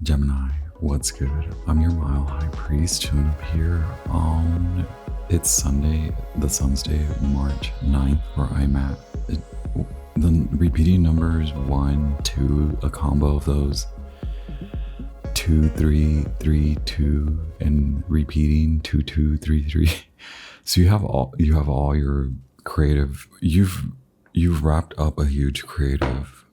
Gemini, what's good? I'm your Mile High Priest, chilling up here on, it's Sunday, the Sun's Day, March 9th, where I'm at. The repeating numbers 1, 2, a combo of those, 2, 3, 3, 2, and repeating 2, 2, 3, 3. So you have all your creative, you've wrapped up a huge creative.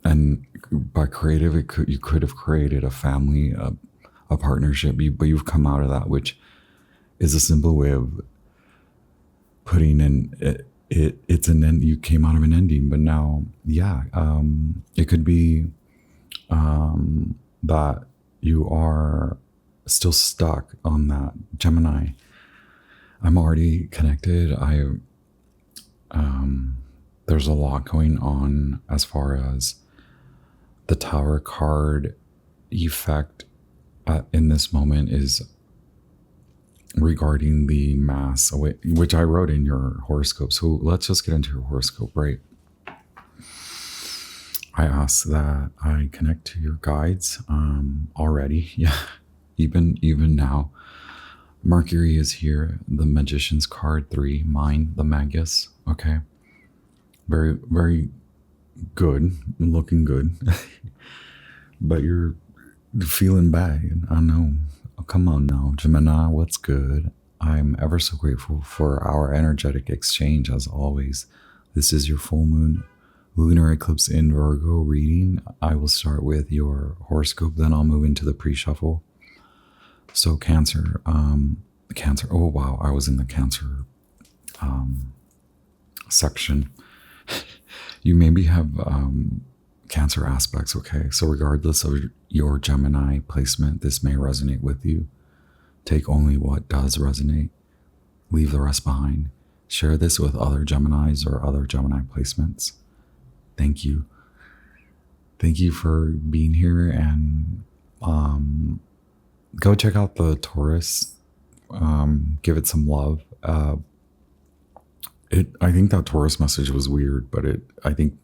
And by creative, you could have created a family, a partnership, but you've come out of that, which is a simple way of putting in it's an end. You came out of an ending, but now, it could be that you are still stuck on that. Gemini, I'm already connected. There's a lot going on as far as the Tower card effect in this moment is regarding the mass, which I wrote in your horoscope. So let's just get into your horoscope, right? I asked that I connect to your guides already. Yeah, even now. Mercury is here, the Magician's card 3, mine, the Magus. Okay. Very, very good, looking good. But you're feeling bad. I know. Oh, come on now, Gemini, what's good? I'm ever so grateful for our energetic exchange as always. This is your full moon lunar eclipse in Virgo reading. I will start with your horoscope, then I'll move into the pre-shuffle. So Cancer, Cancer. Oh wow, I was in the Cancer section. You maybe have Cancer aspects, okay? So regardless of your Gemini placement, this may resonate with you. Take only what does resonate. Leave the rest behind. Share this with other Geminis or other Gemini placements. Thank you. Thank you for being here, and go check out the Taurus. Give it some love. I think that Taurus message was weird, but I think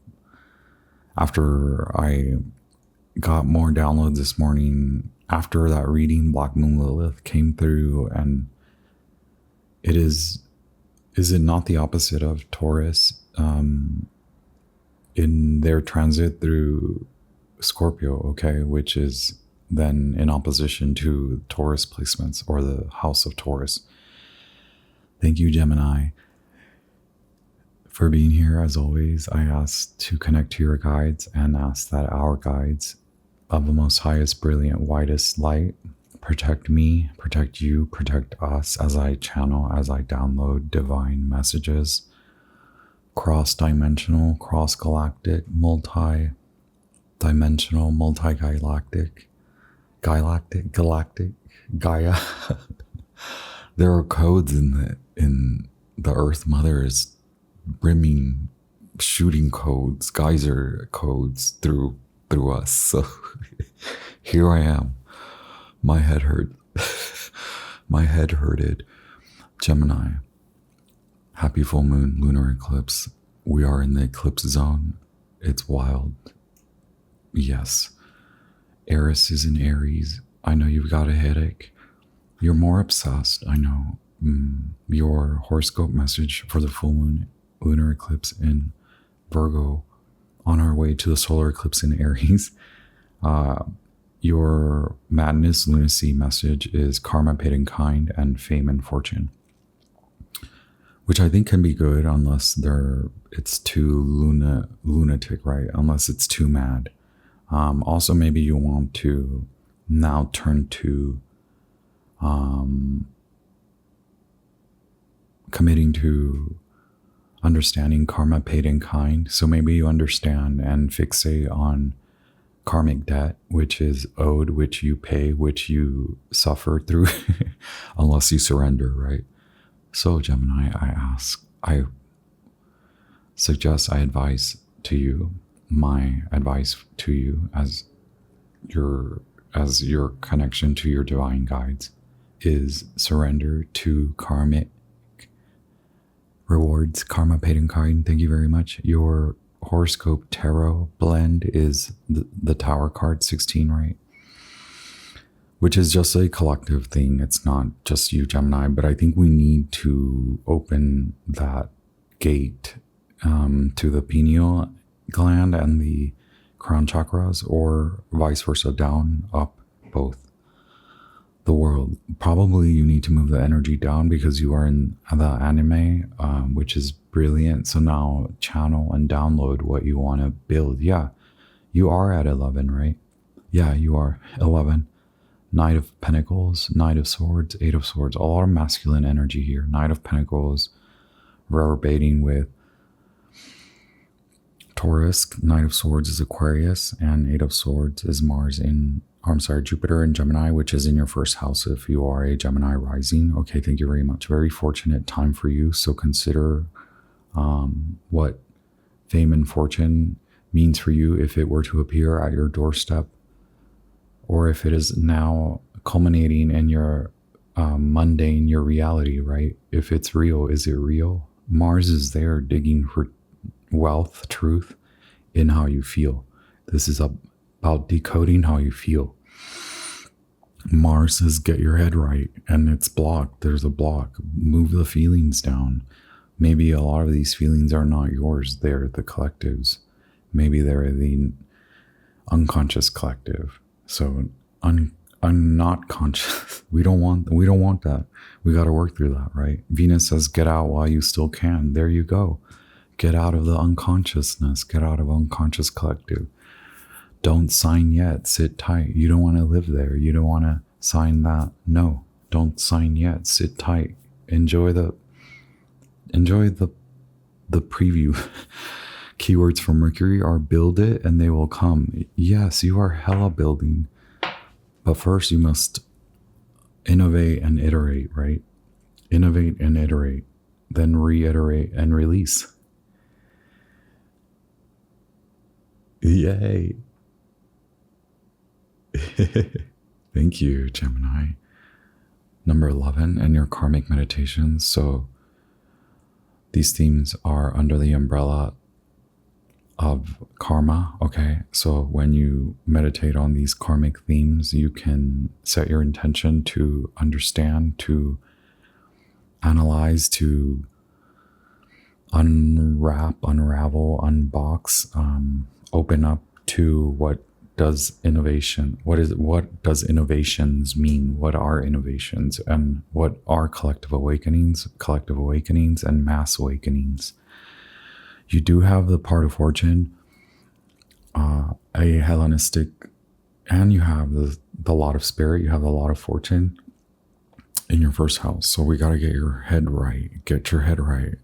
after I got more downloads this morning, after that reading, Black Moon Lilith came through, and is it not the opposite of Taurus in their transit through Scorpio, okay, which is then in opposition to Taurus placements or the house of Taurus. Thank you, Gemini, for being here. As always, I ask to connect to your guides and ask that our guides of the most highest, brilliant, widest light protect me, protect you, protect us as I channel, as I download divine messages, cross-dimensional, cross-galactic, multi-dimensional, multi-galactic, galactic, Gaia. There are codes in the Earth Mother is brimming, shooting codes, geyser codes through us. So here I am. My head hurt. My head hurted. Gemini, happy full moon, lunar eclipse. We are in the eclipse zone. It's wild. Yes. Eris is in Aries. I know you've got a headache. You're more obsessed. I know. Your horoscope message for the full moon lunar eclipse in Virgo, on our way to the solar eclipse in Aries. Your madness lunacy message is karma, paid in kind, and fame and fortune, which I think can be good unless it's too lunatic, right? Unless it's too mad. Also, maybe you want to now turn to committing to understanding karma, paid in kind. So maybe you understand and fixate on karmic debt, which is owed, which you pay, which you suffer through, unless you surrender, right? So Gemini, I advise to you, my advice to you as your connection to your divine guides is surrender to karmic rewards, karma, paid in kind. Thank you very much. Your horoscope tarot blend is the Tower card 16, right? which is just a collective thing. It's not just you, Gemini, but I think we need to open that gate to the pineal gland and the crown chakras, or vice versa, down, up, both. The world. Probably you need to move the energy down because you are in the anime, which is brilliant. So now channel and download what you want to build. Yeah, you are at 11, right? Yeah, you are 11. Knight of Pentacles, Knight of Swords, Eight of Swords. A lot of masculine energy here. Knight of Pentacles reverberating with Taurus. Knight of Swords is Aquarius, and Eight of Swords is Mars in, Jupiter in Gemini, which is in your first house if you are a Gemini rising. Okay, thank you very much. Very fortunate time for you. So consider what fame and fortune means for you if it were to appear at your doorstep, or if it is now culminating in your mundane, your reality, right? If it's real, is it real? Mars is there digging for wealth, truth in how you feel. This is about decoding how you feel. Mars says, get your head right, and it's blocked. There's a block. Move the feelings down. Maybe a lot of these feelings are not yours. They're the collectives. Maybe they're the unconscious collective. So I'm not conscious. We don't want that. We got to work through that, right? Venus says, get out while you still can. There you go. Get out of the unconsciousness. Get out of unconscious collective. Don't sign yet. Sit tight. You don't want to live there. You don't want to sign that. No, don't sign yet. Sit tight. Enjoy the preview. Keywords for Mercury are build it and they will come. Yes, you are hella building. But first you must innovate and iterate, right? Innovate and iterate. Then reiterate and release. Yay. Thank you, Gemini. Number 11 and your karmic meditations. So these themes are under the umbrella of karma. Okay, so when you meditate on these karmic themes, you can set your intention to understand, to analyze, to unwrap, unravel, unbox, open up to what does innovation, what does innovations mean? What are innovations, and what are collective awakenings and mass awakenings? You do have the part of fortune, a Hellenistic, and you have the lot of spirit. You have the lot of fortune in your first house. So we got to get your head right. Get your head right.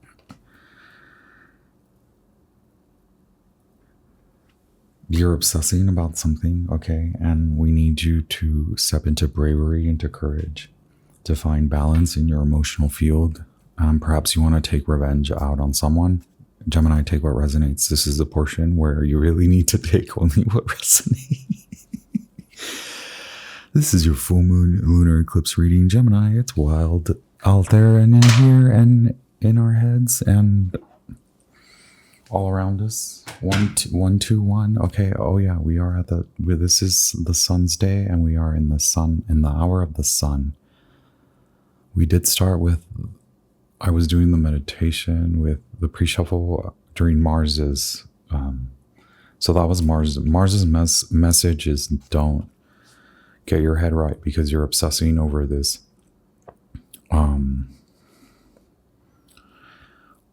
You're obsessing about something, okay? And we need you to step into bravery, into courage, to find balance in your emotional field. Perhaps you want to take revenge out on someone. Gemini, take what resonates. This is the portion where you really need to take only what resonates. This is your full moon lunar eclipse reading. Gemini, it's wild out there and in here and in our heads and all around us. 1 2 1. Okay. Oh yeah, we are at this is the sun's day, and we are in the sun, in the hour of the sun. We did start with, I was doing the meditation with the pre-shuffle during Mars's. So that was Mars. Mars's message is don't get your head right because you're obsessing over this.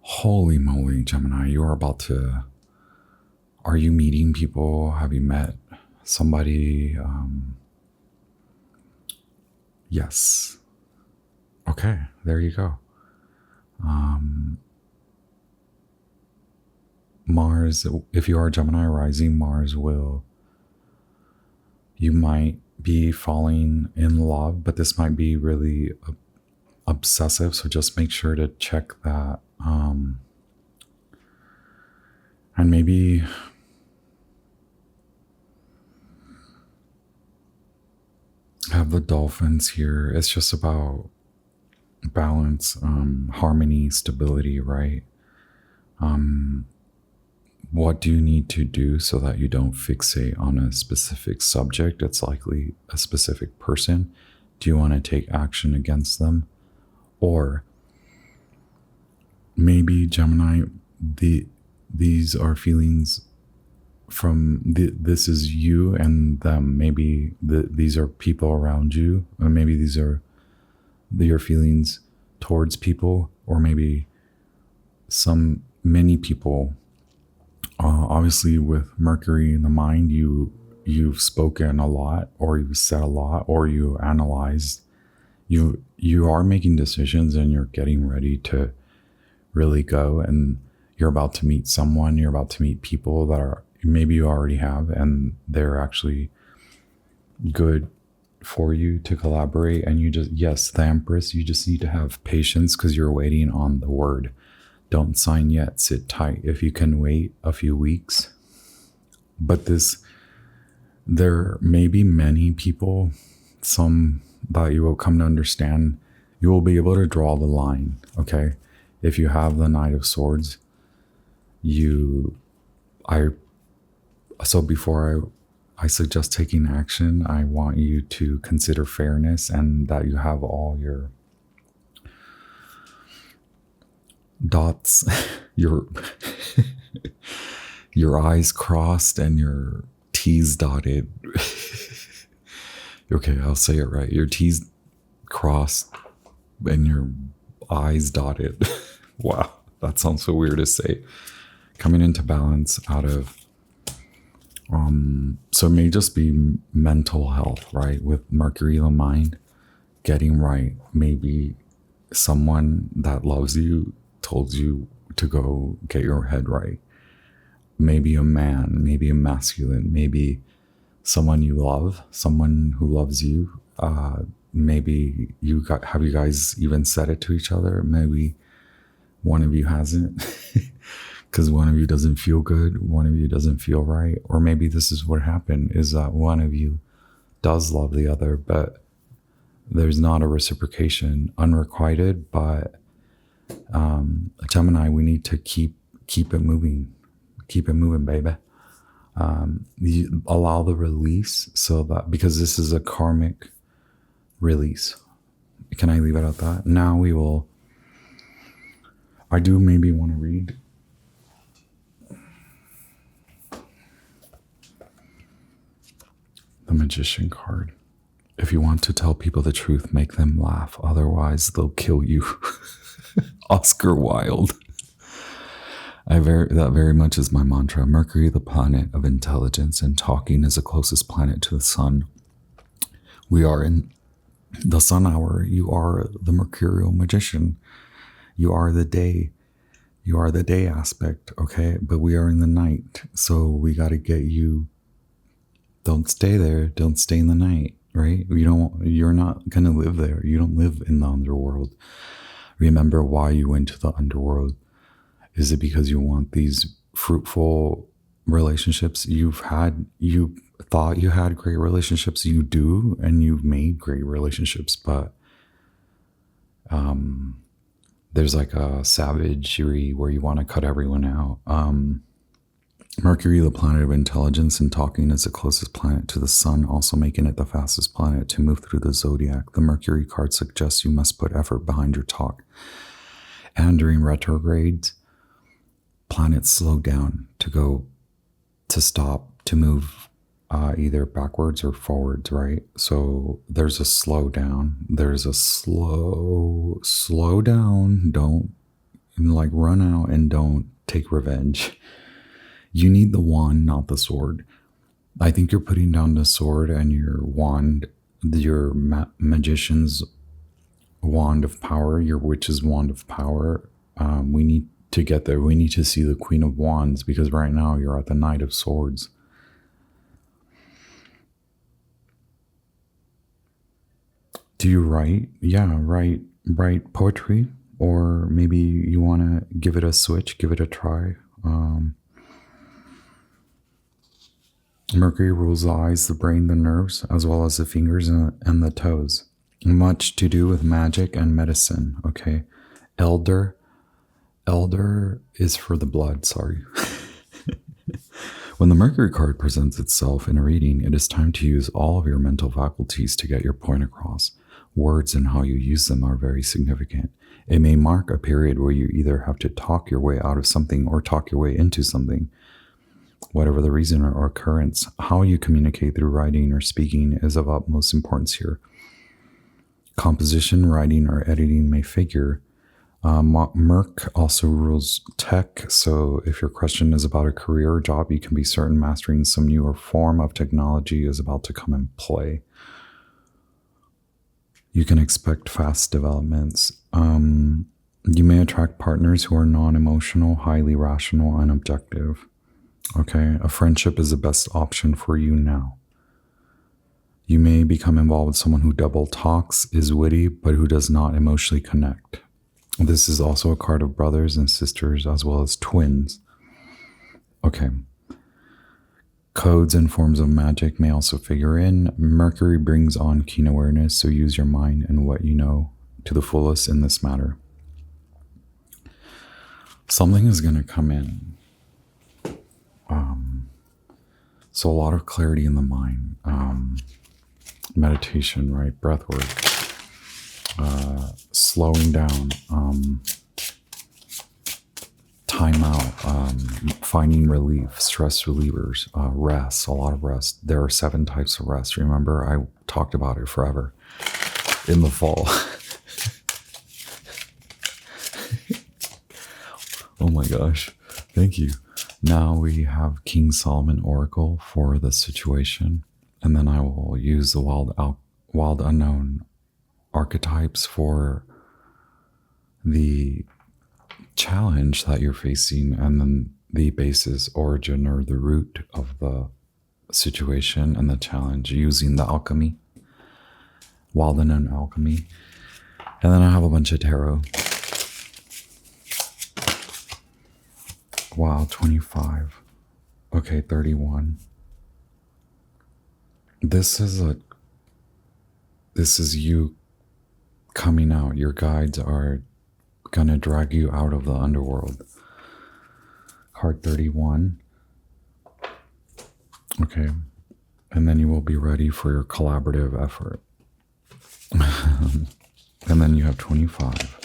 Holy moly, Gemini, you are about to, are you meeting people? Have you met somebody? Yes. Okay, there you go. Mars, if you are Gemini rising, Mars will, you might be falling in love, but this might be really obsessive. So just make sure to check that. And maybe have the dolphins here. It's just about balance, harmony, stability, right? what do you need to do so that you don't fixate on a specific subject? It's likely a specific person. Do you want to take action against them? Or maybe Gemini, these are feelings from this is you and them. Maybe these are people around you, or maybe these are your feelings towards people, or maybe many people. Obviously, with Mercury in the mind, you've spoken a lot, or you've said a lot, or you analyzed. You are making decisions, and you're getting ready to really go. And you're about to meet someone. You're about to meet people that are maybe you already have, and they're actually good for you to collaborate. And yes, the Empress. You just need to have patience because you're waiting on the word. Don't sign yet, sit tight. If you can wait a few weeks. But there may be many people, some that you will come to understand, you will be able to draw the line, okay? If you have the Knight of Swords, so before I suggest taking action, I want you to consider fairness and that you have all your dots, your I's crossed and your T's dotted. Okay, I'll say it right. Your T's crossed and your I's dotted. Wow, that sounds so weird to say. Coming into balance out of so it may just be mental health, right? With Mercury in the mind, getting right. Maybe someone that loves you told you to go get your head right. Maybe a man, maybe a masculine, maybe someone you love, someone who loves you. Maybe have you guys even said it to each other? Maybe one of you hasn't because one of you doesn't feel good, one of you doesn't feel right. Or maybe this is what happened, is that one of you does love the other, but there's not a reciprocation, unrequited. But Gemini, we need to keep it moving. Keep it moving, baby. You allow the release, so that, because this is a karmic release. Can I leave it at that? Now I do maybe want to read the Magician card. If you want to tell people the truth, make them laugh. Otherwise, they'll kill you. Oscar Wilde. That very much is my mantra. Mercury, the planet of intelligence and talking, is the closest planet to the sun. We are in the sun hour. You are the mercurial magician. You are the day. You are the day aspect, okay? But we are in the night. So we got to get you. Don't stay there. Don't stay in the night, right? You're not going to live there. You don't live in the underworld. Remember why you went to the underworld. Is it because you want these fruitful relationships? You thought you had great relationships. You do, and you've made great relationships, but there's like a savagery where you want to cut everyone out. Mercury, the planet of intelligence and talking, is the closest planet to the sun, also making it the fastest planet to move through the zodiac. The Mercury card suggests you must put effort behind your talk. And during retrogrades, planets slow down to stop, to move either backwards or forwards, right? So there's a slow down. There's a slow down. Don't run out and don't take revenge. You need the wand, not the sword. I think you're putting down the sword and your wand, your magician's wand of power, your witch's wand of power. We need to get there. We need to see the Queen of Wands, because right now you're at the Knight of Swords. Do you write? Yeah, write poetry, or maybe you want to give it a switch, give it a try. Mercury rules the eyes, the brain, the nerves, as well as the fingers and the toes. Much to do with magic and medicine, okay? Elder is for the blood, sorry. When the Mercury card presents itself in a reading, it is time to use all of your mental faculties to get your point across. Words and how you use them are very significant. It may mark a period where you either have to talk your way out of something or talk your way into something. Whatever the reason or occurrence, how you communicate through writing or speaking is of utmost importance here. Composition, writing, or editing may figure. Merc also rules tech, so if your question is about a career or job, you can be certain mastering some newer form of technology is about to come in play. You can expect fast developments. You may attract partners who are non-emotional, highly rational, and objective. Okay, a friendship is the best option for you now. You may become involved with someone who double talks, is witty, but who does not emotionally connect. This is also a card of brothers and sisters as well as twins. Okay. Codes and forms of magic may also figure in. Mercury brings on keen awareness, so use your mind and what you know to the fullest in this matter. Something is going to come in. So a lot of clarity in the mind. Meditation, right? Breath work. Slowing down, time out, finding relief, stress relievers, rest, a lot of rest. There are 7 types of rest. Remember, I talked about it forever in the fall. Oh my gosh. Thank you. Now we have King Solomon Oracle for the situation. And then I will use the wild unknown archetypes for the challenge that you're facing, and then the basis, origin, or the root of the situation and the challenge using the alchemy, wild unknown alchemy. And then I have a bunch of tarot. Wow, 25. Okay, 31. This is you coming out. Your guides are gonna drag you out of the underworld. Card 31. Okay. And then you will be ready for your collaborative effort. And then you have 25.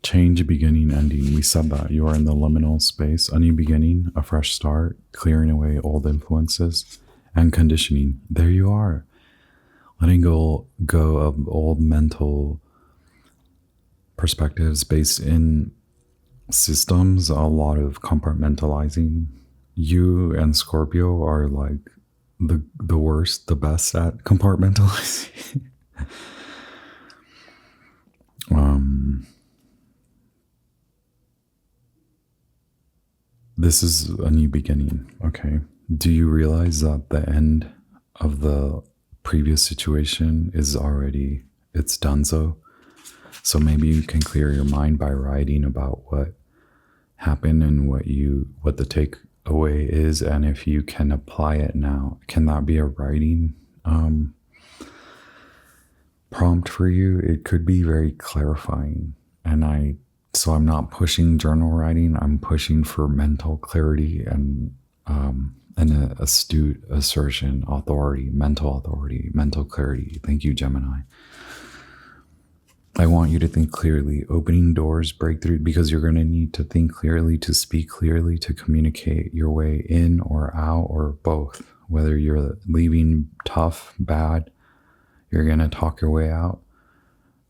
Change, beginning, ending. We said that. You are in the liminal space. A new beginning, a fresh start, clearing away old influences, and conditioning. There you are. Letting go of old mental perspectives based in systems, a lot of compartmentalizing. You and Scorpio are like the worst, the best at compartmentalizing. This is a new beginning, okay? Do you realize that the end of the previous situation is already, it's donezo? So maybe you can clear your mind by writing about what happened and what the takeaway is, and if you can apply it now. Can that be a writing prompt for you? It could be very clarifying, so I'm not pushing journal writing. I'm pushing for mental clarity and an astute assertion, authority, mental clarity. Thank you, Gemini. I want you to think clearly, opening doors, breakthrough, because you're going to need to think clearly, to speak clearly, to communicate your way in or out, or both. Whether you're leaving tough, bad, you're going to talk your way out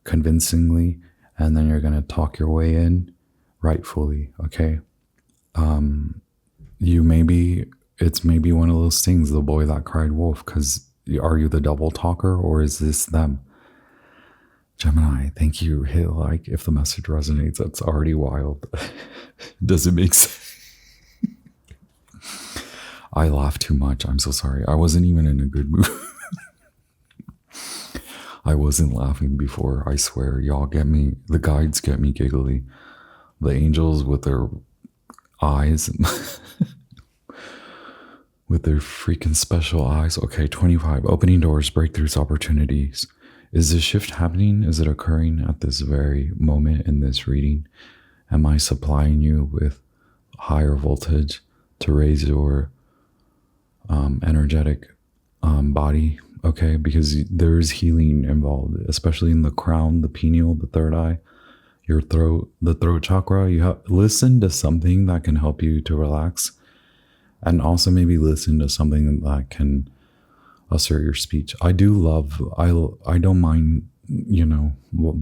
convincingly, and then you're going to talk your way in rightfully, okay? It's maybe one of those things, the boy that cried wolf, because are you the double talker or is this them? Gemini, thank you. Hit like if the message resonates. That's already wild. Does it make sense? I laughed too much. I'm so sorry. I wasn't even in a good mood. I wasn't laughing before, I swear. Y'all get me. The guides get me giggly. The angels with their eyes. With their freaking special eyes. Okay, 25. Opening doors, breakthroughs, opportunities. Is this shift happening? Is it occurring at this very moment in this reading? Am I supplying you with higher voltage to raise your energetic body? Okay, because there is healing involved, especially in the crown, the pineal, the third eye, your throat, the throat chakra. You have listen to something that can help you to relax, and also maybe listen to something that can assert your speech. I do love. I don't mind,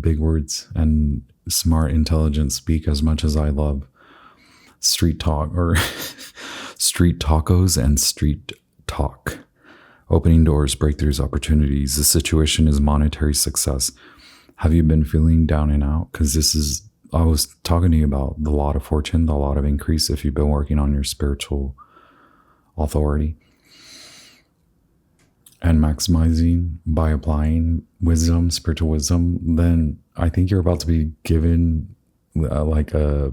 big words and smart, intelligent speak as much as I love street talk or street tacos and street talk. Opening doors, breakthroughs, opportunities. The situation is monetary success. Have you been feeling down and out? Because I was talking to you about the lot of fortune, the lot of increase if you've been working on your spiritual authority and maximizing by applying wisdom, spiritual wisdom. Then I think you're about to be given like a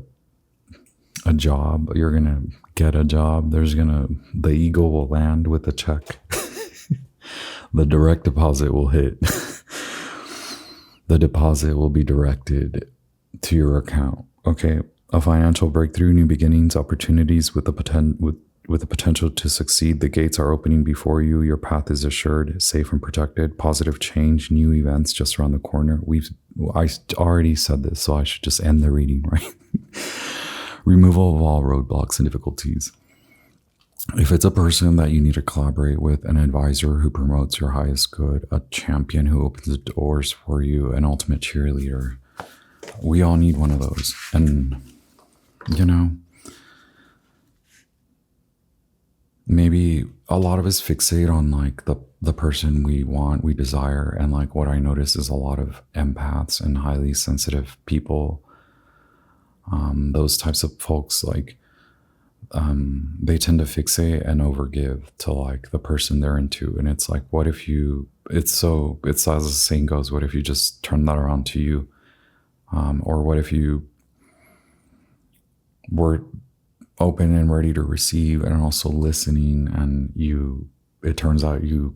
job. You're going to get a job. The eagle will land with a check. The direct deposit will hit. The deposit will be directed to your account. Okay. A financial breakthrough, new beginnings, opportunities with the potential to succeed. The gates are opening before you. Your path is assured, safe and protected. Positive change, new events just around the corner. I already said this, so I should just end the reading, right? Removal of all roadblocks and difficulties. If it's a person that you need to collaborate with, an advisor who promotes your highest good, a champion who opens the doors for you, an ultimate cheerleader, we all need one of those. And, maybe a lot of us fixate on like the person we want, we desire. And like what I notice is a lot of empaths and highly sensitive people. Those types of folks, like, they tend to fixate and overgive to like the person they're into. And it's like, what if it's as the saying goes, what if you just turn that around to you? Or what if you were open and ready to receive and also listening, and it turns out you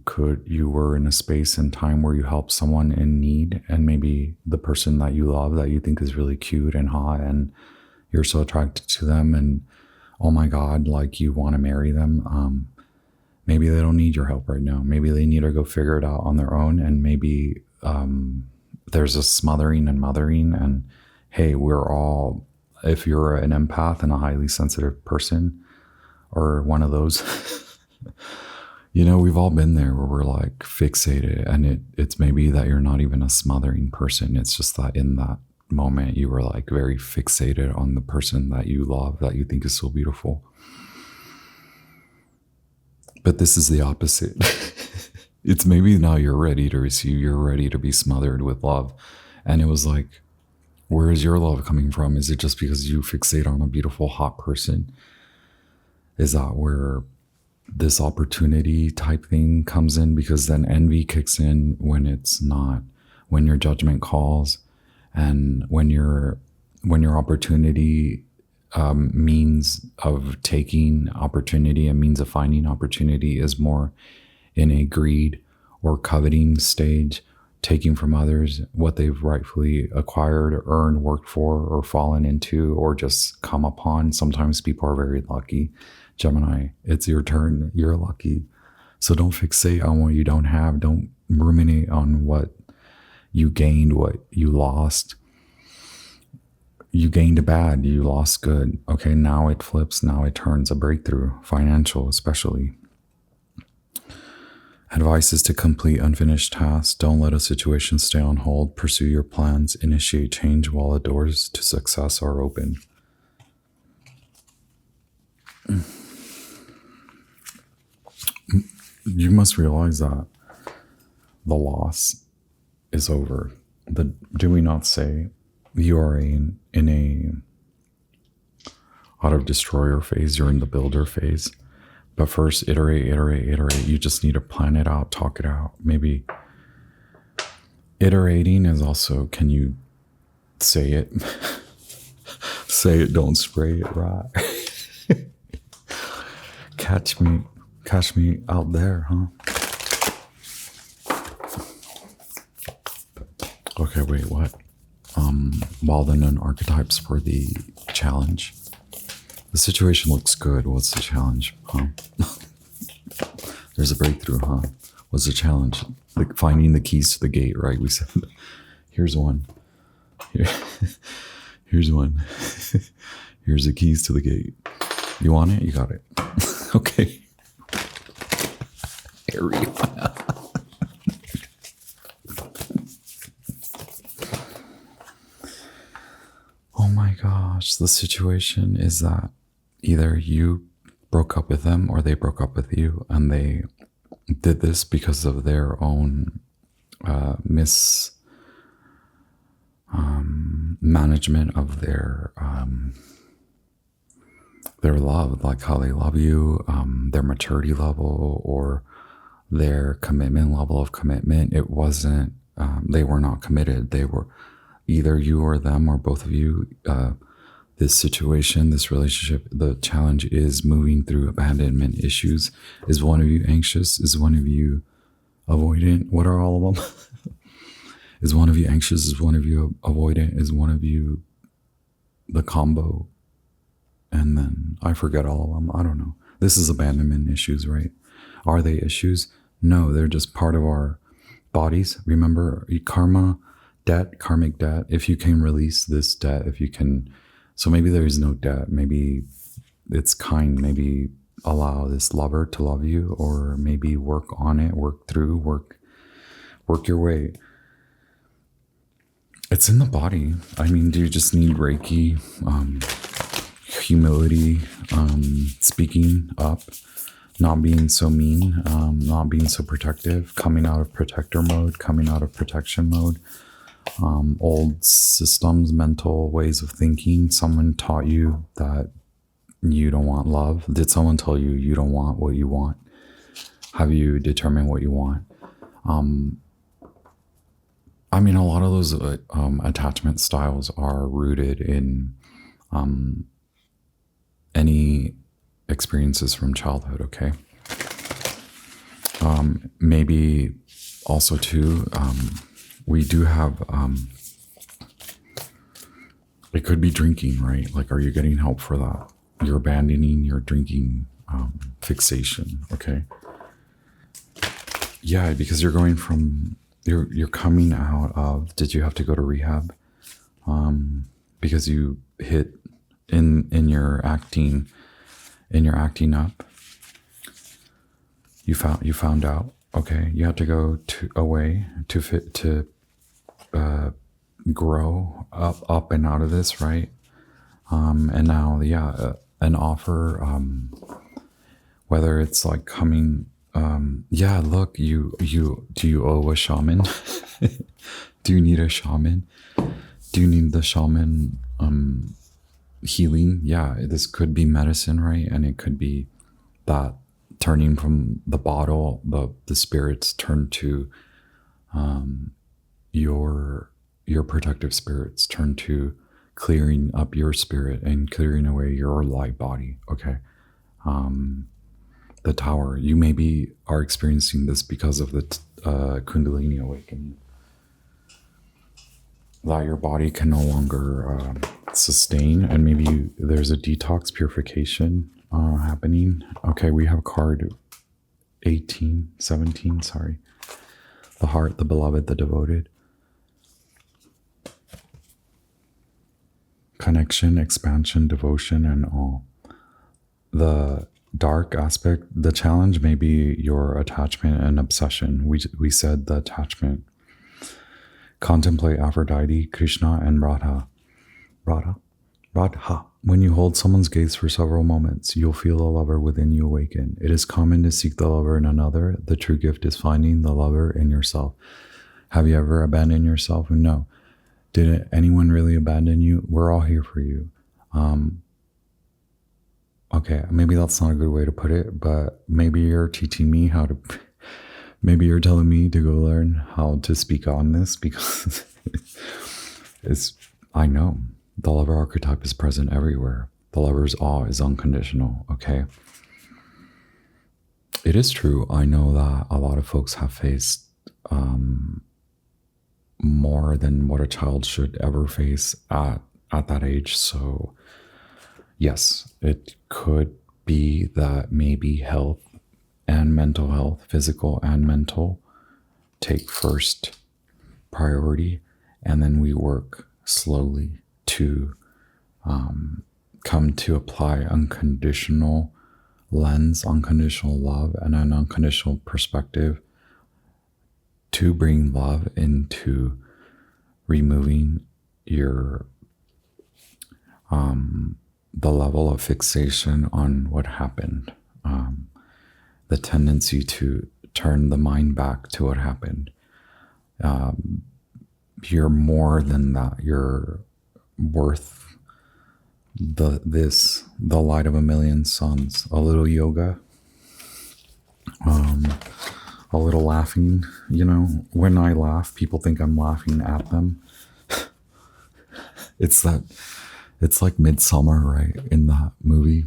were in a space and time where you helped someone in need, and maybe the person that you love, that you think is really cute and hot, and you're so attracted to them, and oh my God, like you want to marry them. Maybe they don't need your help right now. Maybe they need to go figure it out on their own. And maybe there's a smothering and mothering. And hey, if you're an empath and a highly sensitive person or one of those, we've all been there where we're like fixated. And it's maybe that you're not even a smothering person. It's just that in that moment you were like very fixated on the person that you love, that you think is so beautiful. But this is the opposite. It's maybe now you're ready to receive, you're ready to be smothered with love. And it was like, where is your love coming from? Is it just because you fixate on a beautiful hot person? Is that where this opportunity type thing comes in? Because then envy kicks in when it's not, when your judgment calls. And when your opportunity means of taking opportunity and means of finding opportunity is more in a greed or coveting stage, taking from others what they've rightfully acquired, earned, worked for, or fallen into, or just come upon. Sometimes people are very lucky. Gemini, it's your turn. You're lucky. So don't fixate on what you don't have. Don't ruminate on what you gained, what you lost. You gained bad, you lost good. Okay, now it flips, now it turns, a breakthrough, financial especially. Advice is to complete unfinished tasks. Don't let a situation stay on hold. Pursue your plans. Initiate change while the doors to success are open. You must realize that the loss is over. Do we not say you are in a out of destroyer phase, you're in the builder phase? But first, iterate. You just need to plan it out, talk it out. Maybe iterating is also, can you say it? Say it, don't spray it, right? Catch me out there, huh? Okay, wait, what? While the known archetypes for the challenge. The situation looks good. What's the challenge? Huh? There's a breakthrough, huh? What's the challenge? Like finding the keys to the gate, right? We said, here's one. Here's one. Here's the keys to the gate. You want it? You got it. Okay. Ariel. Oh my gosh. The situation is that either you broke up with them or they broke up with you, and they did this because of their own management of their love, like how they love you, their maturity level, or their commitment level of commitment. It wasn't, they were not committed. They were either you or them or both of you. This situation, this relationship, the challenge is moving through abandonment issues. Is one of you anxious? Is one of you avoidant? What are all of them? Is one of you anxious? Is one of you avoidant? Is one of you the combo? And then I forget all of them. I don't know. This is abandonment issues, right? Are they issues? No, they're just part of our bodies. Remember, karma, debt, karmic debt. If you can release this debt, if you can, so maybe there is no debt. Maybe it's kind. Maybe allow this lover to love you, or maybe work on it, work through, work your way. It's in the body. I mean, do you just need Reiki, humility, speaking up, not being so mean, not being so protective, coming out of protector mode, coming out of protection mode, old systems, mental ways of thinking. Someone taught you that you don't want love. Did someone tell you you don't want what you want? Have you determined what you want? I mean, a lot of those attachment styles are rooted in any experiences from childhood, okay? Maybe also too, we do have, it could be drinking, right? Like, are you getting help for that? You're abandoning your drinking fixation, okay? Yeah, because you're going from, you're coming out of, did you have to go to rehab? Because you hit in your acting up, you found out, okay, you had to go away to grow up and out of this, right? And now, yeah, an offer, whether it's like coming, yeah, look, do you owe a shaman? Do you need a shaman? Do you need the shaman healing? Yeah, this could be medicine, right? And it could be that turning from the bottle, the spirits turn to your protective spirits, turn to clearing up your spirit and clearing away your light body, okay? The tower, you maybe are experiencing this because of the Kundalini awakening, that your body can no longer sustain, and maybe there's a detox purification happening. Okay, we have card 17, sorry. The heart, the beloved, the devoted. Connection, expansion, devotion, and all. The dark aspect, the challenge may be your attachment and obsession. We said the attachment. Contemplate Aphrodite, Krishna, and Radha. Radha. When you hold someone's gaze for several moments, you'll feel the lover within you awaken. It is common to seek the lover in another. The true gift is finding the lover in yourself. Have you ever abandoned yourself? No. Did anyone really abandon you? We're all here for you. Okay, maybe that's not a good way to put it, but maybe you're teaching me how to, maybe you're telling me to go learn how to speak on this, because I know the lover archetype is present everywhere. The lover's awe is unconditional, okay? It is true. I know that a lot of folks have faced more than what a child should ever face at that age. So yes, it could be that maybe health and mental health, physical and mental, take first priority, and then we work slowly to come to apply unconditional lens, unconditional love, and an unconditional perspective to bring love into removing your the level of fixation on what happened, the tendency to turn the mind back to what happened. You're more than that. You're worth the light of a million suns. A little yoga, a little laughing. You know, when I laugh, people think I'm laughing at them. It's like Midsummer, right? In that movie.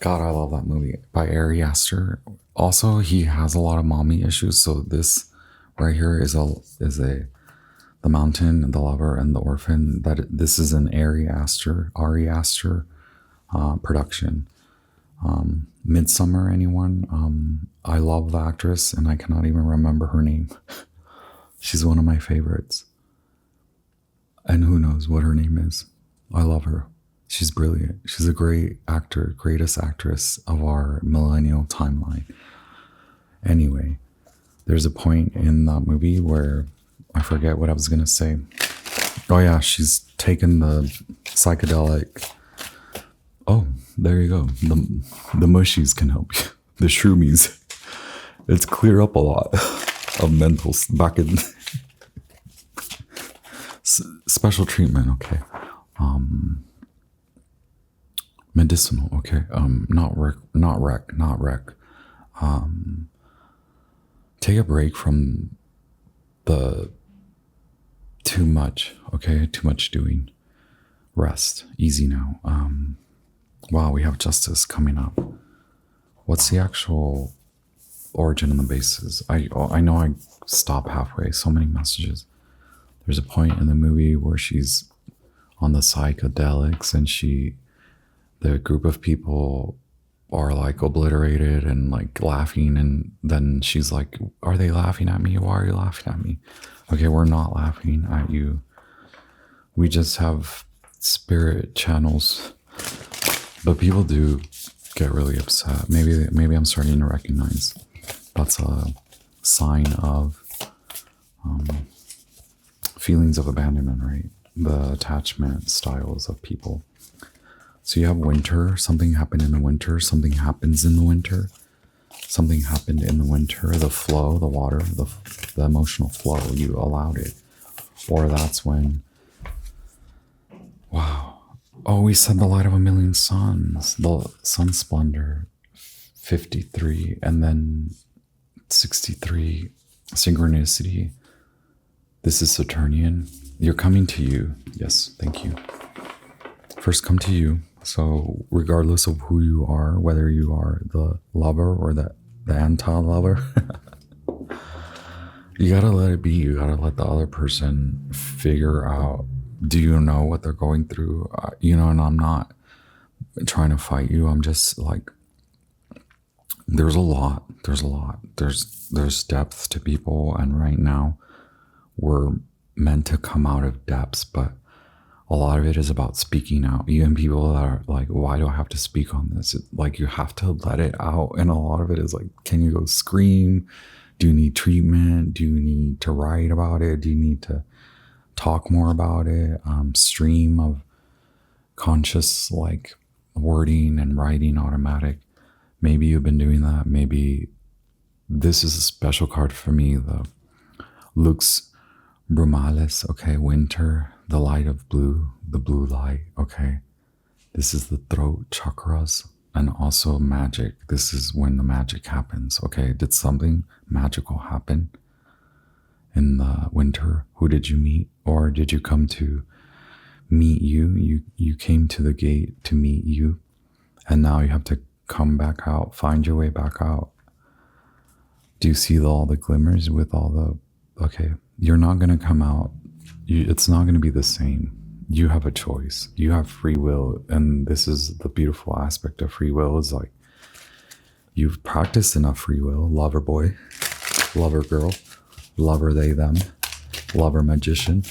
God, I love that movie by Ari Aster. Also, he has a lot of mommy issues. So this right here is the Mountain, the Lover, and the Orphan. This is an Ari Aster production. Midsummer, anyone? I love the actress, and I cannot even remember her name. She's one of my favorites. And who knows what her name is. I love her. She's brilliant. She's a great actor, greatest actress of our millennial timeline. Anyway, there's a point in that movie where I forget what I was going to say. Oh yeah, she's taken the psychedelic. Oh, there you go. The mushies can help you. The shroomies. It's cleared up a lot of mentals back in special treatment. Okay. Medicinal. Okay. Not wreck. Take a break from the too much. Okay. Too much doing. Rest. Easy now. Wow, we have justice coming up. What's the actual origin and the basis? I know I stop halfway. So many messages. There's a point in the movie where she's on the psychedelics and the group of people are like obliterated and like laughing, and then she's like, are they laughing at me? Why are you laughing at me? Okay, we're not laughing at you. We just have spirit channels. But people do get really upset. Maybe I'm starting to recognize that's a sign of feelings of abandonment, right? The attachment styles of people. So you have winter. Something happened in the winter. Something happens in the winter. Something happened in the winter. The flow, the water, the emotional flow. You allowed it. Or that's when, wow. Oh, we said the light of a million suns, the sun splendor, 53, and then 63, synchronicity. This is Saturnian. You're coming to you. Yes, thank you. First come to you. So regardless of who you are, whether you are the lover or the anti-lover, you gotta let it be. You gotta let the other person figure out. Do you know what they're going through? And I'm not trying to fight you. I'm just like, there's a lot. There's depth to people. And right now we're meant to come out of depths, but a lot of it is about speaking out. Even people that are like, why do I have to speak on this? Like, you have to let it out. And a lot of it is like, can you go scream? Do you need treatment? Do you need to write about it? Do you need to talk more about it? Stream of conscious like wording and writing automatic. Maybe you've been doing that. Maybe this is a special card for me. The Lux Brumalis. Okay. Winter, the light of blue, the blue light. Okay. This is the throat chakras and also magic. This is when the magic happens. Okay. Did something magical happen in the winter? Who did you meet? Or did you come to meet you? You came to the gate to meet you, and now you have to come back out, find your way back out. Do you see all the glimmers with all the, okay, you're not going to come out. It's not going to be the same. You have a choice. You have free will. And this is the beautiful aspect of free will is like, you've practiced enough free will, lover boy, lover girl, lover they, them, lover magician.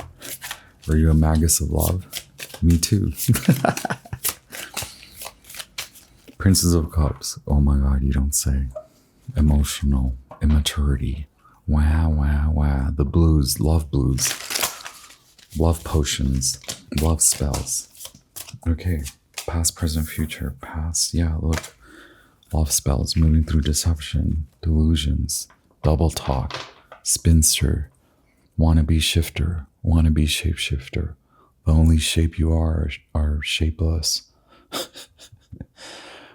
Are you a magus of love? Me too. Princess of Cups. Oh my God, you don't say. Emotional immaturity. Wow, wow, wow. The blues, love potions, love spells. Okay, past, present, future. Past, yeah, look. Love spells, moving through deception, delusions, double talk, spinster, wannabe shifter, wannabe shapeshifter. The only shape you are shapeless.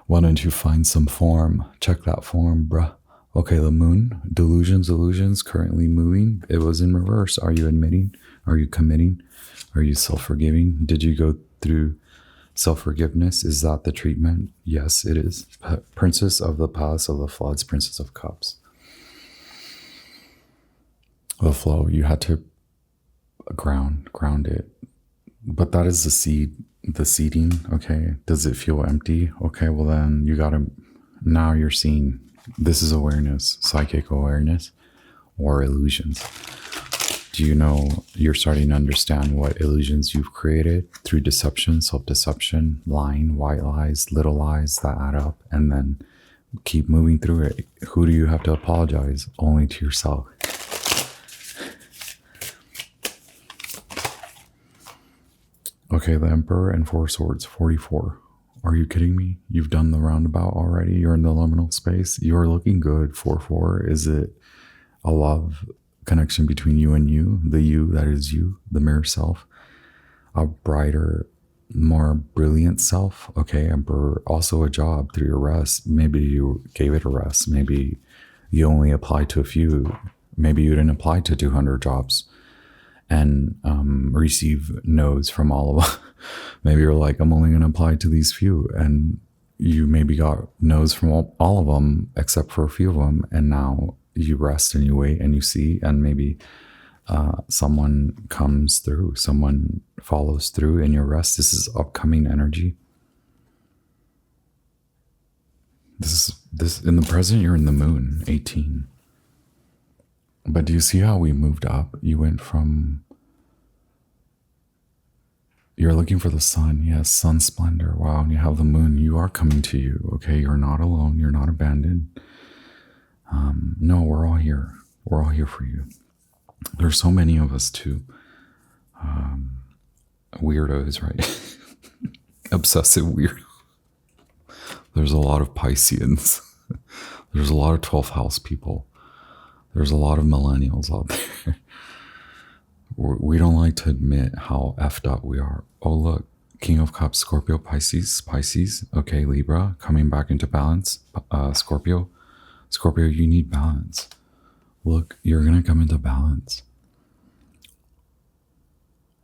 Why don't you find some form? Check that form, bruh. Okay, the moon, illusions, currently moving. It was in reverse. Are you admitting? Are you committing? Are you self-forgiving? Did you go through self-forgiveness? Is that the treatment? Yes, it is. Princess of the Palace of the Floods, Princess of Cups. The flow, you had to ground it. But that is the seed, the seeding, okay? Does it feel empty? Okay, well then now you're seeing, this is awareness, psychic awareness, or illusions. Do you know you're starting to understand what illusions you've created through deception, self-deception, lying, white lies, little lies that add up, and then keep moving through it? Who do you have to apologize? Only to yourself. Okay, the Emperor and Four Swords, 44. Are you kidding me? You've done the roundabout already? You're in the liminal space? You're looking good, 4-4. Is it a love connection between you and you? The you that is you, the mirror self? A brighter, more brilliant self? Okay, Emperor, also a job through your rest. Maybe you gave it a rest. Maybe you only applied to a few. Maybe you didn't apply to 200 jobs and receive no's from all of them. Maybe you're like, I'm only going to apply to these few. And you maybe got no's from all of them, except for a few of them. And now you rest and you wait and you see, and maybe someone comes through, someone follows through in your rest. This is upcoming energy. This in the present, you're in the moon, 18. But do you see how we moved up? You went from, you're looking for the sun. Yes, sun splendor. Wow. And you have the moon. You are coming to you. Okay. You're not alone. You're not abandoned. No, we're all here. We're all here for you. There's so many of us too. Weirdos, right? Obsessive weirdo. There's a lot of Pisceans. There's a lot of 12th house people. There's a lot of millennials out there. We don't like to admit how effed up we are. Oh, look, King of Cups, Scorpio, Pisces. Okay, Libra, coming back into balance. Scorpio, you need balance. Look, you're going to come into balance.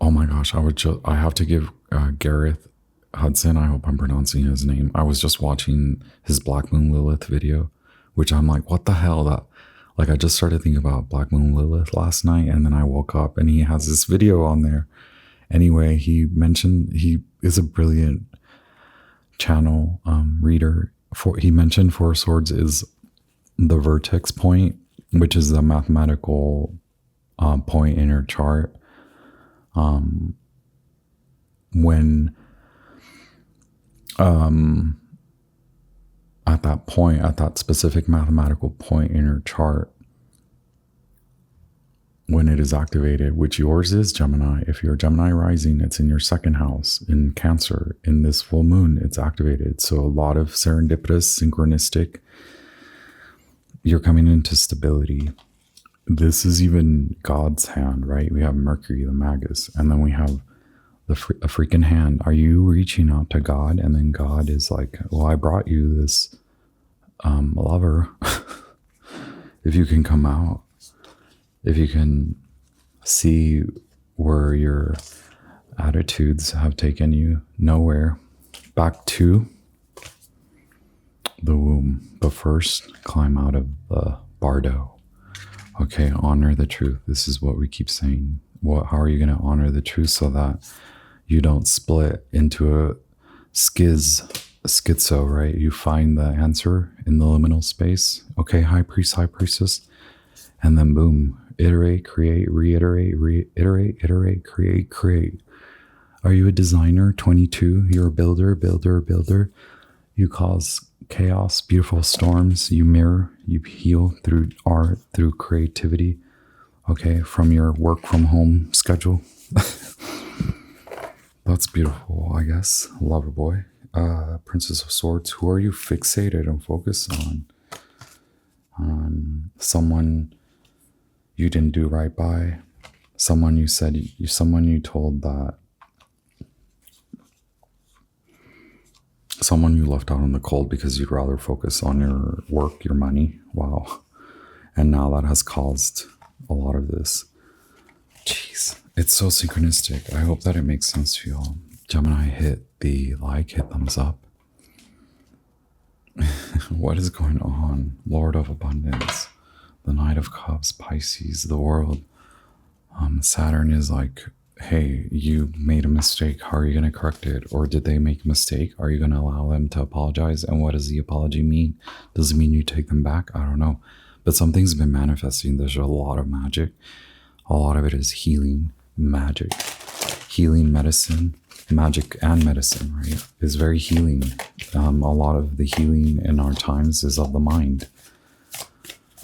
Oh my gosh, I have to give Gareth Hudson, I hope I'm pronouncing his name. I was just watching his Black Moon Lilith video, which I'm like, what the hell? Like, I just started thinking about Black Moon Lilith last night, and then I woke up and he has this video on there. Anyway, he mentioned he is a brilliant channel reader. He mentioned Four Swords is the vertex point, which is the mathematical point in your chart. When at that point, at that specific mathematical point in your chart, when it is activated, which yours is Gemini. If you're Gemini rising, it's in your second house. In Cancer, in this full moon, it's activated. So a lot of serendipitous, synchronistic, you're coming into stability. This is even God's hand, right? We have Mercury, the Magus, and then we have a freaking hand. Are you reaching out to God? And then God is like, well, I brought you this lover. If you can come out, if you can see where your attitudes have taken you nowhere, back to the womb. But first, climb out of the bardo. Okay, honor the truth. This is what we keep saying. How are you going to honor the truth so that you don't split into a schizo, right? You find the answer in the liminal space. Okay, high priest, high priestess. And then boom, iterate, create, reiterate, reiterate, iterate, create, create. Are you a designer? 22. You're a builder. You cause chaos, beautiful storms. You mirror, you heal through art, through creativity. Okay, from your work from home schedule. That's beautiful, I guess. Lover boy. Princess of Swords. Who are you fixated and focused on? Someone you didn't do right by. Someone you said, someone you told that. Someone you left out in the cold because you'd rather focus on your work, your money. Wow. And now that has caused a lot of this. Jeez. It's so synchronistic. I hope that it makes sense to y'all. Gemini, hit the like, hit thumbs up. What is going on? Lord of Abundance, the Knight of Cups, Pisces, the world. Saturn is like, hey, you made a mistake. How are you going to correct it? Or did they make a mistake? Are you going to allow them to apologize? And what does the apology mean? Does it mean you take them back? I don't know. But something's been manifesting. There's a lot of magic. A lot of it is healing, magic, healing medicine. Magic and medicine, right, is very healing. A lot of the healing in our times is of the mind,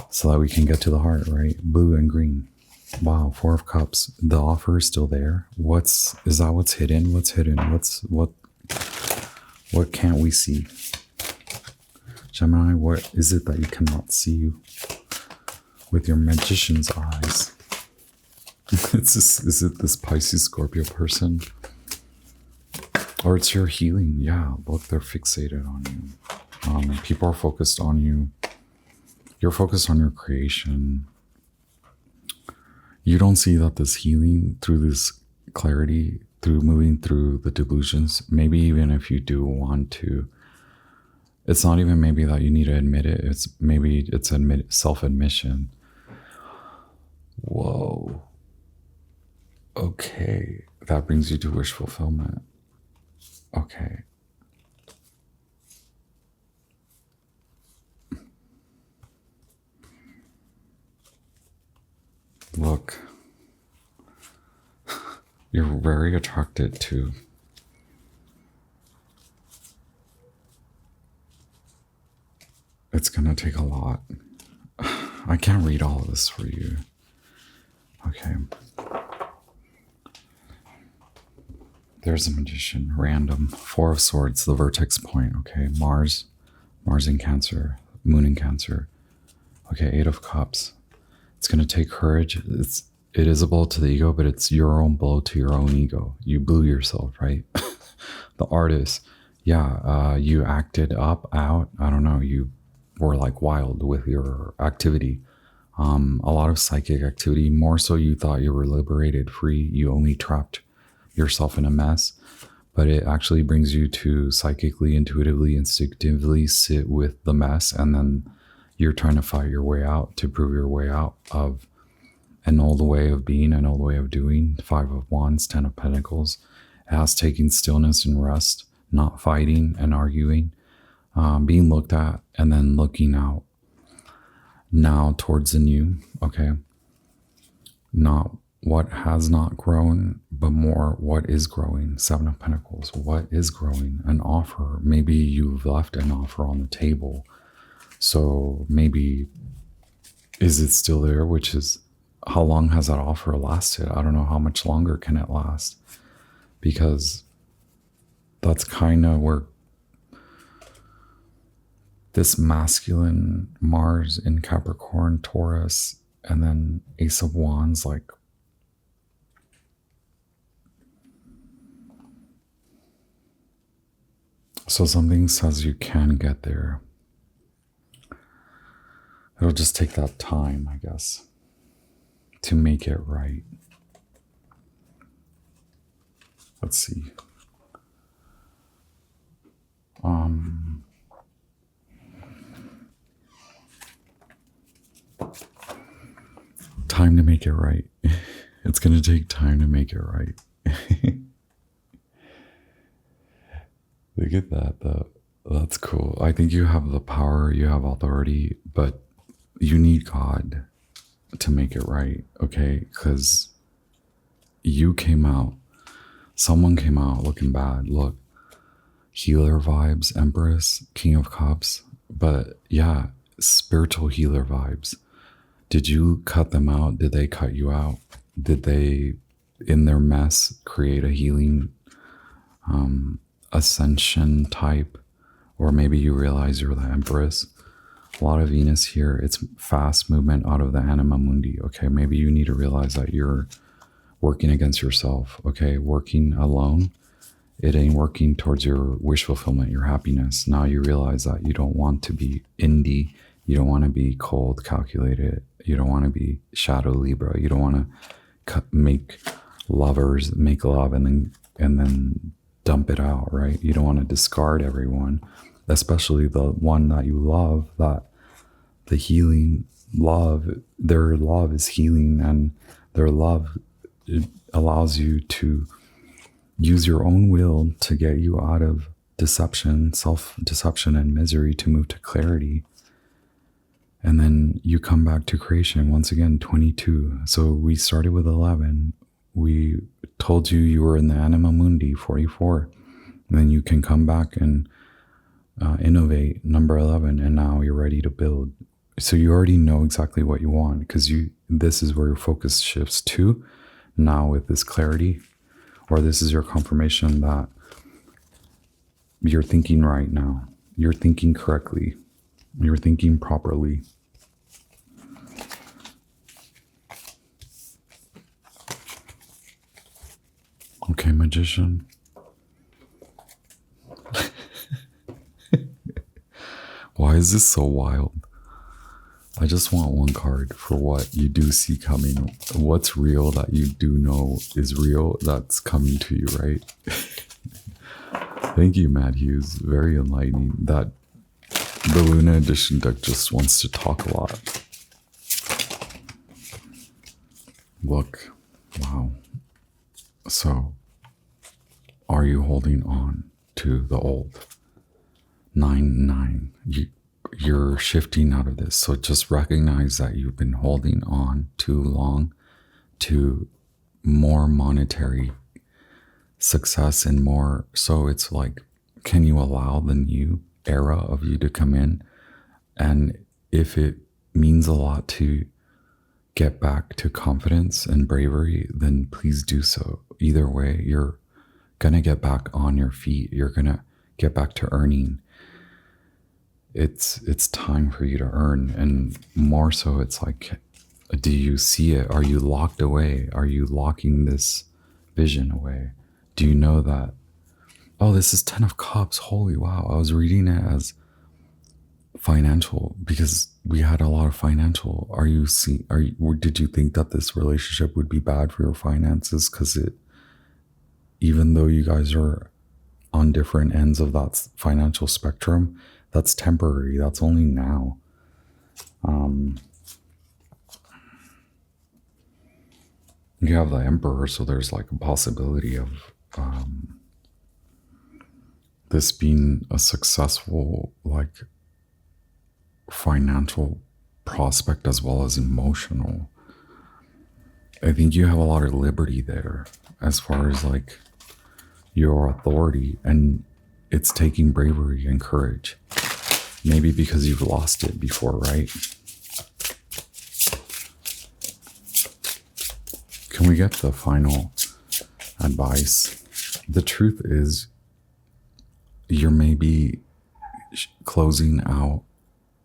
so that we can get to the heart, right? Blue and green. Wow, Four of Cups. The offer is still there. Is that what's hidden? What's hidden? What can't we see? Gemini, what is it that you cannot see with your magician's eyes? Is it this Pisces Scorpio person? Or it's your healing. Yeah, look, they're fixated on you. People are focused on you. You're focused on your creation. You don't see that this healing through this clarity, through moving through the delusions, maybe even if you do want to, it's not even maybe that you need to admit it. It's self-admission. Whoa. Okay. That brings you to wish fulfillment. Okay. Look. You're very attracted to it's gonna take a lot. I can't read all of this for you. Okay. There's a magician, random. Four of Swords, the vertex point. Okay, Mars in Cancer, Moon in Cancer. Okay, Eight of Cups. It's going to take courage. It is a blow to the ego, but it's your own blow to your own ego. You blew yourself, right? The artist, yeah, you acted up, out. I don't know. You were like wild with your activity. A lot of psychic activity. More so, you thought you were liberated, free. You only trapped yourself in a mess, but it actually brings you to psychically, intuitively, instinctively sit with the mess, and then you're trying to fight your way out, to prove your way out of an old way of being, an old way of doing. Five of Wands, Ten of Pentacles. It has taken stillness and rest, not fighting and arguing, being looked at, and then looking out now towards the new. Okay, not what has not grown, but more what is growing. Seven of Pentacles. What is growing? An offer. Maybe you've left an offer on the table. So maybe, is it still there? Which is, how long has that offer lasted? I don't know how much longer can it last, because that's kind of where this masculine Mars in Capricorn, Taurus, and then Ace of Wands, like, so something says you can get there. It'll just take that time, I guess, to make it right. Let's see. make it right. It's going to take time to make it right. Look at that, though. That's cool. I think you have the power, you have authority, but you need God to make it right, okay? Because someone came out looking bad. Look, healer vibes, Empress, King of Cups, but yeah, spiritual healer vibes. Did you cut them out? Did they cut you out? Did they, in their mess, create a healing ascension type? Or maybe you realize you're the Empress. A lot of Venus here. It's fast movement out of the anima mundi. Okay, maybe you need to realize that you're working against yourself. Okay, working alone, it ain't working towards your wish fulfillment, your happiness. Now you realize that you don't want to be indie. You don't want to be cold, calculated. You don't want to be shadow Libra. You don't want to make lovers make love and then dump it out, right? You don't want to discard everyone, especially the one that you love, that the healing love, their love is healing, and their love, it allows you to use your own will to get you out of deception, self-deception and misery, to move to clarity. And then you come back to creation once again, 22. So we started with 11. We told you were in the anima mundi, 44. And then you can come back and innovate, number 11, and now you're ready to build. So you already know exactly what you want, because this is where your focus shifts to now with this clarity, or this is your confirmation that you're thinking right now. You're thinking correctly. You're thinking properly. Okay, Magician. Why is this so wild? I just want one card for what you do see coming. What's real that you do know is real that's coming to you, right? Thank you, Matt Hughes. Very enlightening. That the Lunar Edition deck just wants to talk a lot. Look, wow. So, are you holding on to the old? 9-9. You're shifting out of this. So just recognize that you've been holding on too long to more monetary success and more. So it's like, can you allow the new era of you to come in? And if it means a lot to get back to confidence and bravery, then please do so. Either way, you're going to get back on your feet. You're going to get back to earning. It's time for you to earn. And more so, it's like, do you see it? Are you locked away? Are you locking this vision away? Do you know that, oh, this is 10 of Cups. Holy wow. I was reading it as financial because we had a lot of financial. Did you think that this relationship would be bad for your finances? Because even though you guys are on different ends of that financial spectrum, that's temporary. That's only now. You have the Emperor, so there's like a possibility of this being a successful, like, financial prospect as well as emotional. I think you have a lot of liberty there as far as like your authority, and it's taking bravery and courage. Maybe because you've lost it before, right? Can we get the final advice? The truth is, you're maybe closing out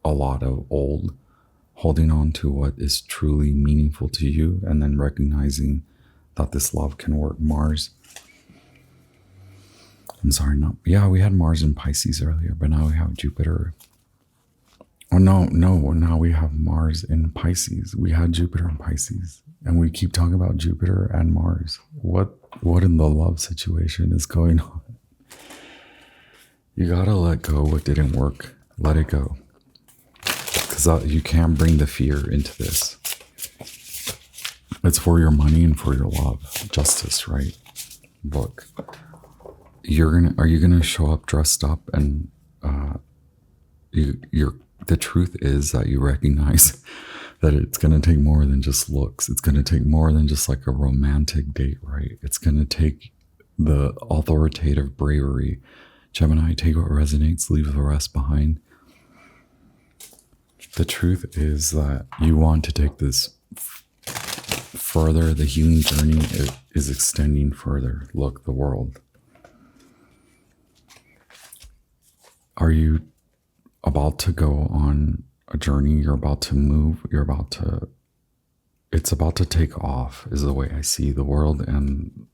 a lot of old, holding on to what is truly meaningful to you, and then recognizing that this love can work. Mars. I'm sorry, we had Mars in Pisces earlier, but now we have Jupiter. Oh, no, now we have Mars in Pisces. We had Jupiter in Pisces, and we keep talking about Jupiter and Mars. What in the love situation is going on? You gotta let go what didn't work. Let it go. Because you can't bring the fear into this. It's for your money and for your love. Justice, right? Look, are you gonna show up dressed up and the truth is that you recognize that it's gonna take more than just looks. It's gonna take more than just like a romantic date, right? It's gonna take the authoritative bravery. Gemini, take what resonates, leave the rest behind. The truth is that you want to take this further. The healing journey is extending further. Look, the world. Are you about to go on a journey? You're about to move. It's about to take off, is the way I see the world. And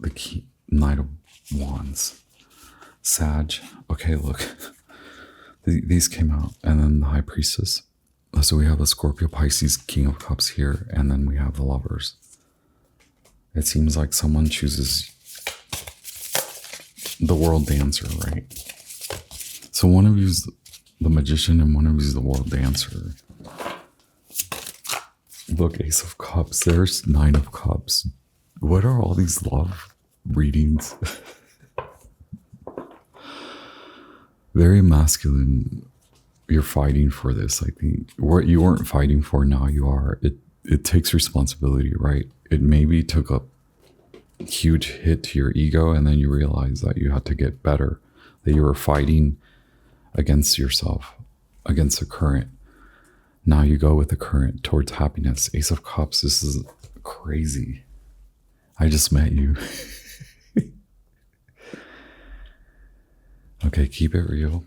the Knight of Wands. Sag. Okay, look. These came out. And then the High Priestess. So we have a Scorpio, Pisces, King of Cups here. And then we have the Lovers. It seems like someone chooses the World Dancer, right? So one of you's the Magician and one of you's the World Dancer. Look, Ace of Cups. There's Nine of Cups. What are all these love readings? Very masculine. You're fighting for this. I think what you weren't fighting for, now you are. It takes responsibility, right? It maybe took a huge hit to your ego, and then you realize that you had to get better, that you were fighting against yourself, against the current. Now you go with the current towards happiness. Ace of Cups. This is crazy. I just met you. Okay, keep it real.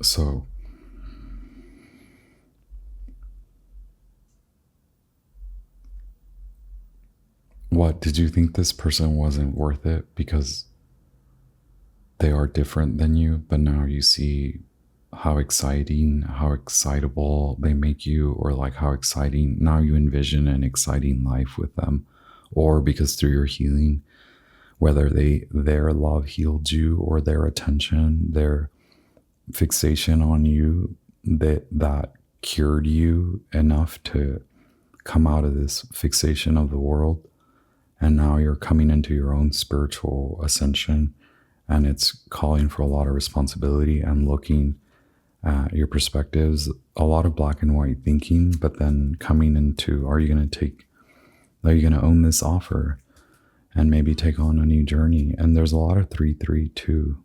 So what, did you think this person wasn't worth it because they are different than you, but now you see how exciting, how excitable they make you, or like how exciting, now you envision an exciting life with them, or because through your healing, whether their love healed you or their attention, their fixation on you, that cured you enough to come out of this fixation of the world. And now you're coming into your own spiritual ascension, and it's calling for a lot of responsibility and looking at your perspectives, a lot of black and white thinking, but then coming into, are you going to own this offer and maybe take on a new journey? And there's a lot of 3-3-2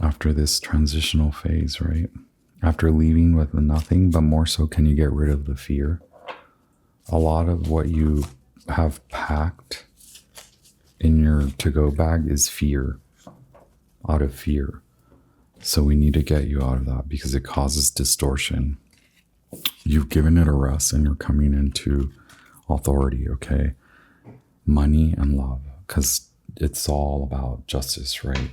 after this transitional phase, right? After leaving with the nothing, but more so, can you get rid of the fear? A lot of what you have packed in your to-go bag is fear, out of fear. So we need to get you out of that because it causes distortion. You've given it a rest and you're coming into authority, okay? Money and love, because it's all about justice, right?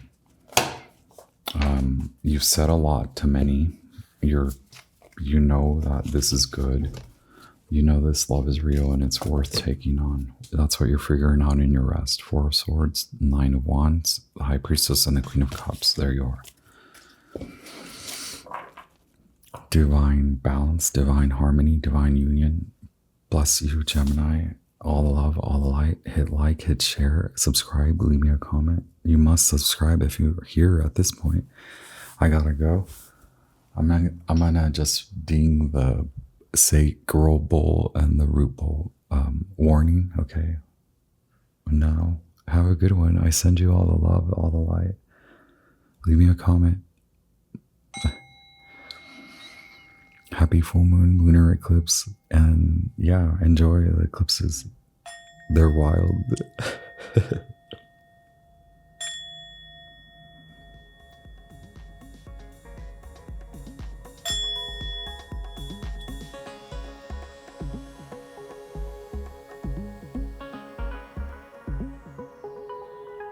You've said a lot to many. You know that this is good. You know this love is real and it's worth taking on. That's what you're figuring out in your rest. 4 of Swords, 9 of Wands, the High Priestess, and the Queen of Cups. There you are. Divine balance, divine harmony, divine union. Bless you, Gemini. All the love, all the light. Hit like, hit share, subscribe, leave me a comment. You must subscribe if you're here at this point. I gotta go. I'm gonna just ding the sacral bowl and the root bowl warning, okay? Now, have a good one. I send you all the love, all the light. Leave me a comment. Happy full moon, lunar eclipse, and yeah, enjoy the eclipses. They're wild.